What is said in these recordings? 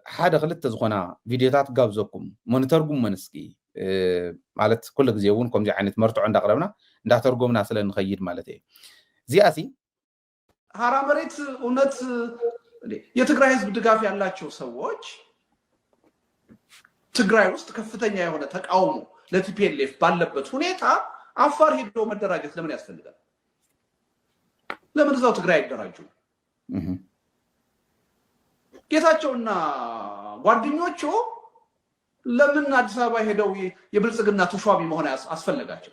حدا خلت زخنا فيديوهات قابزكم مونيتوركم منسكي مالت كل جزيون كم جا يعني مرتو عند أقربنا ده ترجم ناس لين نخير مالته زياسي هرامريت ونت يتقرأ حزب دقافي الله شو سووش تقرأ وست كفتني هنا تقاومه لا تبيلف باللبت هنيتا عفار هيدو مدراجة لمن يستفيد لمن زاو تقرأ يدراجو ጌታቸውና ጓደኞቹ ለምን አዲስ አበባ ሄደው የብልጽግና ተሿሚ መሆን አስፈለጋቸው?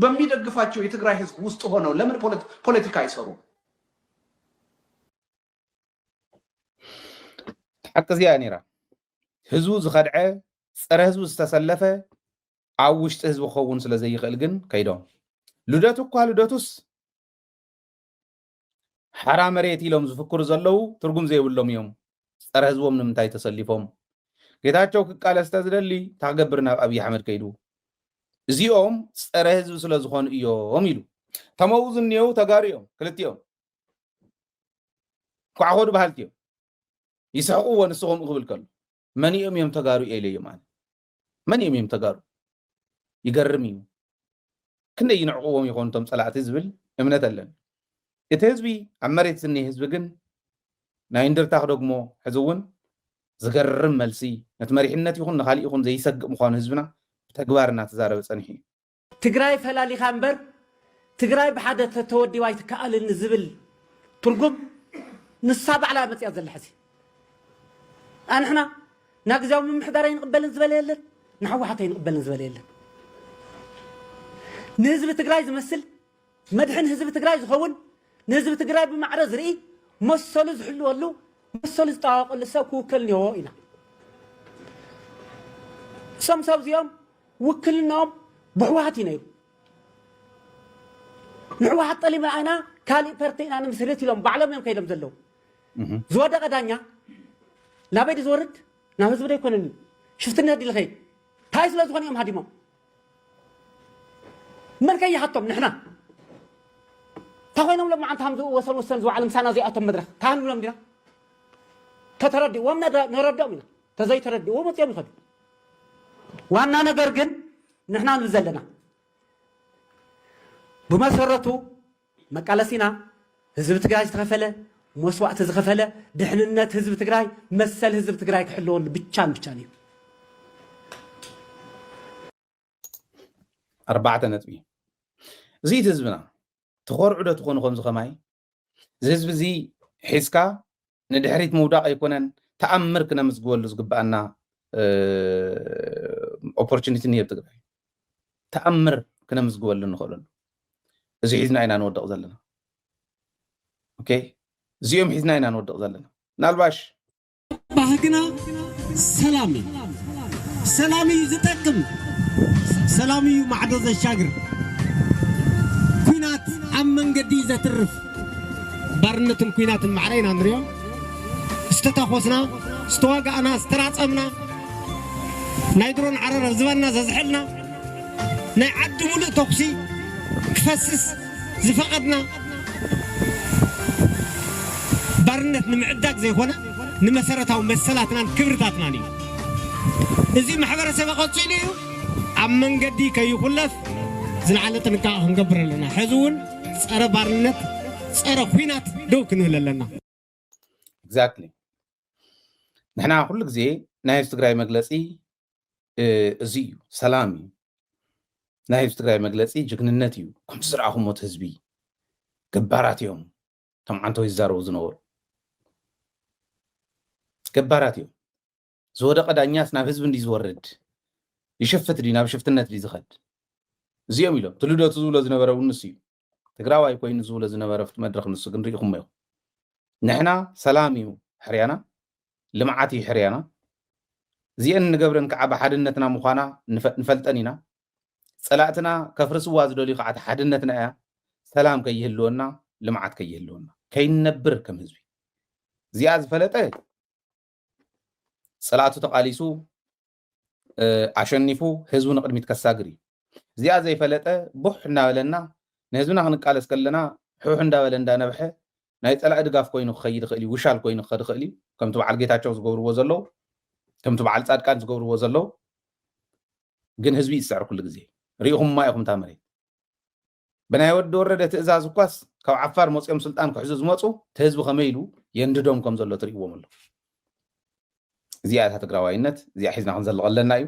በሚደግፋቸው የትግራይ ህዝብ ውስጥ ሆነው ለምን ፖለቲካ አይሰሩ? حقزيا نيرا ህዝቡ ዝኸድዐ ፀረ ህዝቡ ዝተሰለፈ ኣብ ውሽጢ ህዝቢ ክኸውን ስለ ዘይኽእል ግን ከይዶም ልደቱ እኳ ልደቱስ ሓራ መሬት ኢሎም ዝፍክሩ ዘለው ትርጉም ዘይብሎም እዮም ፀረ ህዝቦም ንምንታይ ተሰሊፎም ጌታቸው ክቃለስ ተዝደሊ ታገብር ናብ ኣብይ ኣሕመድ ከይዱ እዚኦም ፀረ ህዝቢ ስለ ዝኾኑ እዮም ኢሉ ተመው ዝኒው ተጋሪዮም ክልቲኦም ኳዕኾዱ ባህልቲዮም ይስሕቁዎ ንስኹም ክብል ከሎ መን እዮም ተጋሩ ኢለዩ ማለት መን እዮም ተጋሩ ይገርም እዩ ክንደይ ይንዕቁዎም ይኾኑቶም ፀላእቲ ዝብል እምነት ኣለን እቲ ህዝቢ ኣብ መሬት ዝኒሄ ህዝቢ ግን ናይ እንድርታ ደግሞ ሕዝውን ዝገርም መልሲ ነቲ መሪሕነት ይኹን ንኻሊእ ይኹን ዘይሰግእ ምዃኑ ህዝብና ብተግባር እናተዛረበ ፀኒሑ እዩ ትግራይ ፈላሊኻ እምበር ትግራይ ብሓደ ተወዲባ ይትከኣልን ዝብል ትርጉም ንሳ ባዕላ መፅያ ዘላ ሕዚ ኣንሕና ናግዛዊ ምምሕዳር ይንቅበልን ዝበለ የለን ንሓወሓት ይንቅበልን ዝበለ የለን ንህዝቢ ትግራይ ዝመስል መድሕን ህዝቢ ትግራይ ዝኸውን ንህዝቢ ትግራይ ብማዕረ ዝርኢ መሰሉ ዝሕልወሉ መሰሉ ዝጠዋወቀሉ ሰብ ክውክል እኒሆ ኢና እሶም ሰብ እዚኦም ውክልናኦም ብሕወሓት እዩ ነይሩ ንሕወሓት ጠሊምና ኢና ካሊእ ፓርቲ ኢና ንምስርት ኢሎም ባዕሎም እዮም ከይዶም ዘለዉ ዝወደቐ ዳኛ ናበይ ዲ ዝወርድ ናብ ህዝቢ ዶ ኣይኮነን እዩ ሽፍትነት ዲ ዝኸይድ እንታይ ስለ ዝኾነ እዮም ሃዲሞም መን ከይሓቶም ንሕና تخوينهم لما عن تهم وصل زوال مسانا زي أتم مدرك تهانوا لهم دينا تتردي ومن نردهم هنا تزاي تردي وما تيجي خد وانا نجرجن نحن نزلنا بمسرته مقالسينا حزب تግራይ ተኸፈለ መስዋዕት ዝኸፈለ ድሕንነት ህዝብ ትግራይ መሰል ህዝብ ትግራይ ክሕልወሉ ብቻን እዩ أربعة نتبي زيد ህዝብና تخرج ده تكون خمس خماي زي زي حسكا ندحريت موضع يكونن تأمر كنا مسجول لزقبنا opportunity نير تقدر تأمر كنا مسجول لنخلون زي حزنا إنا نودق زلنا أوكي زيهم حزنا إنا نودق زلنا نالباش بحقنا سلامي زتكم سلامي معدز الشاقر كوينات عمن قديزة ترف برنة كوينات المعرين أندريو استتاخوسنا استواقعنا استرات أمنا نايدرون عرر زبنا ززحلنا نعد ملء توقسي كفسس زفقدنا برنة نمعدك زي خونا نمسرتها ومسلاتنا كبرتاتنا نيو إذي محبرة سبقات سينيو عمن قدي كي يخلف زلعلت نكاهم قبر لنا حزون صار بارنت صار خوينات دوك نهللنا exactly نحنا كل زي نايف تግራይ መግለጺ እዚዩ ሰላም እዩ ናይፍ ትግራይ መግለጺ ጅግንነት እዩ ከም ዝረኣኹም ሞት ህዝቢ ገባራት እዮም ተማዓንቶ ይዛረቡ ዝነበሩ ገባራት እዮም ዝወደቐ ዳኛስ ናብ ህዝቢ እንዲ ዝወርድ ይሽፍት ዲ ናብ ሽፍትነት ዲ ዝኸድ እዚኦም ኢሎም ትልደቱ ዝብሎ ዝነበረ ንሱ እዩ ትግራዋይ ኮይኑ ዝብሎ ዝነበረ ፍት መድረኽ ንሱ ግን ርኢኹም እዮም ንሕና ሰላም እዩ ሕርያና ልምዓት እዩ ሕርያና እዚአን ንገብረን ከዓ ብሓድነትና ምዃና ንፈልጠን ኢና ፀላእትና ከፍርስዋ ዝደልዩ ከዓ ሓድነትና እያ ሰላም ከይህልወና ልምዓት ከይህልወና ከይነብር ከም ህዝቢ እዚኣ ዝፈለጠ ፀላእቱ ተቃሊሱ ኣሸኒፉ ህዝቡ ንቅድሚት ከሳግር እዩ እዚኣ ዘይፈለጠ ቡሕ እናበለና ንህዝብና ክንቃለስ ከለና ሕሕ እንዳበለ እንዳነብሐ ናይ ፀላእ ድጋፍ ኮይኑ ክኸይድ ይኽእል እዩ ውሻል ኮይኑ ክኸድ ይኽእል እዩ ከምቲ በዓል ጌታቸው ዝገብርዎ ዘለዉ ከምቲ በዓል ጻድቃን ዝገብርዎ ዘለዉ ግን ህዝቢ ይስዕር ኩሉ ግዜ ሪኢኹም ማ ኢኹም እታ መሬት ብናይ ወዲ ወረደ ትእዛዝ እኳስ ካብ ዓፋር መፅኦም ስልጣን ክሕዙ ዝመፁ እቲ ህዝቢ ከመይ ኢሉ የንድዶም ከም ዘሎ ትሪእዎም ኣሎ እዚኣ እታ ትግራዋይነት እዚኣ ሒዝና ክንዘልቕ ኣለና እዩ